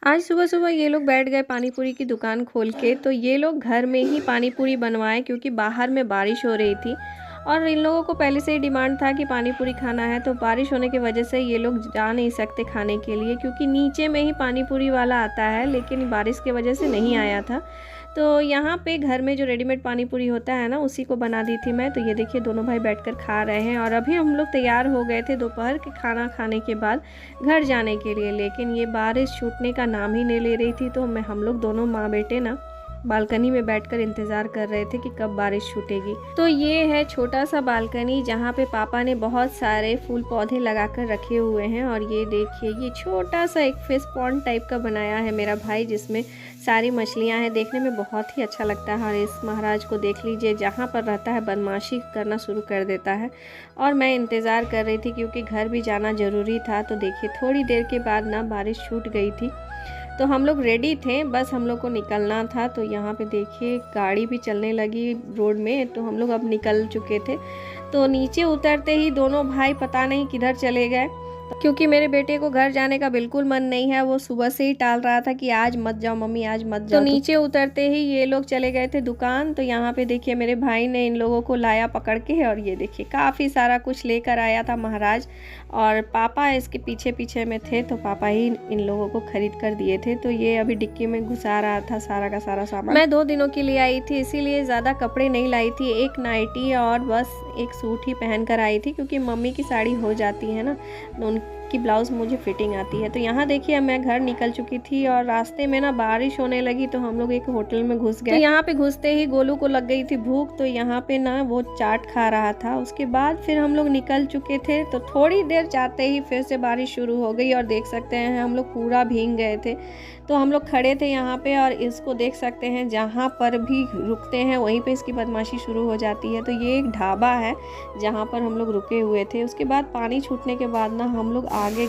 आज सुबह-सुबह ये लोग बैठ गए पानी पूरी की दुकान खोल के, तो ये लोग घर में ही पानी पूरी बनवाएँ क्योंकि बाहर में बारिश हो रही थी और इन लोगों को पहले से ही डिमांड था कि पानी पूरी खाना है, तो बारिश होने की वजह से ये लोग जा नहीं सकते खाने के लिए क्योंकि नीचे में ही पानी पूरी वाला आता है, लेकिन बारिश की वजह से नहीं आया था। तो यहाँ पे घर में जो रेडीमेड पानी पूरी होता है ना, उसी को बना दी थी मैं। तो ये देखिए दोनों भाई बैठकर खा रहे हैं और अभी हम लोग तैयार हो गए थे दोपहर के खाना खाने के बाद घर जाने के लिए, लेकिन ये बारिश छूटने का नाम ही नहीं ले रही थी। तो हम लोग दोनों माँ बेटे ना बालकनी में बैठकर इंतज़ार कर रहे थे कि कब बारिश छूटेगी। तो ये है छोटा सा बालकनी जहाँ पे पापा ने बहुत सारे फूल पौधे लगाकर रखे हुए हैं और ये देखिए ये छोटा सा एक फिश पॉन्ड टाइप का बनाया है मेरा भाई, जिसमें सारी मछलियाँ हैं। देखने में बहुत ही अच्छा लगता है और इस महाराज को देख लीजिए, जहाँ पर रहता है बदमाशी करना शुरू कर देता है। और मैं इंतज़ार कर रही थी क्योंकि घर भी जाना ज़रूरी था। तो देखिए थोड़ी देर के बाद ना बारिश छूट गई थी, तो हम लोग रेडी थे, बस हम लोग को निकलना था। तो यहाँ पे देखिए गाड़ी भी चलने लगी रोड में, तो हम लोग अब निकल चुके थे। तो नीचे उतरते ही दोनों भाई पता नहीं किधर चले गए, क्योंकि मेरे बेटे को घर जाने का बिल्कुल मन नहीं है। वो सुबह से ही टाल रहा था कि आज मत जाओ मम्मी, आज मत जाओ। तो नीचे उतरते ही ये लोग चले गए थे दुकान। तो यहाँ पे देखिए मेरे भाई ने इन लोगों को लाया पकड़ के और ये देखिए काफ़ी सारा कुछ लेकर आया था महाराज, और पापा इसके पीछे पीछे में थे, तो पापा ही इन लोगों को खरीद कर दिए थे। तो ये अभी डिक्की में घुसा रहा था सारा का सारा सामान। मैं 2 दिनों के लिए आई थी, इसीलिए ज़्यादा कपड़े नहीं लाई थी, एक नाइटी और बस एक सूट ही पहन कर आई थी, क्योंकि मम्मी की साड़ी हो जाती है ना, की ब्लाउज़ मुझे फिटिंग आती है। तो यहाँ देखिए मैं घर निकल चुकी थी और रास्ते में ना बारिश होने लगी, तो हम लोग एक होटल में घुस गए। तो यहाँ पे घुसते ही गोलू को लग गई थी भूख, तो यहाँ पे ना वो चाट खा रहा था। उसके बाद फिर हम लोग निकल चुके थे। तो थोड़ी देर जाते ही फिर से बारिश शुरू हो गई और देख सकते हैं हम लोग पूरा भीग गए थे। तो हम लोग खड़े थे यहाँ पे और इसको देख सकते हैं, जहाँ पर भी रुकते हैं वहीं पे इसकी बदमाशी शुरू हो जाती है। तो ये एक ढाबा है जहाँ पर हम लोग रुके हुए थे। उसके बाद पानी छूटने के बाद ना हम लोग आगे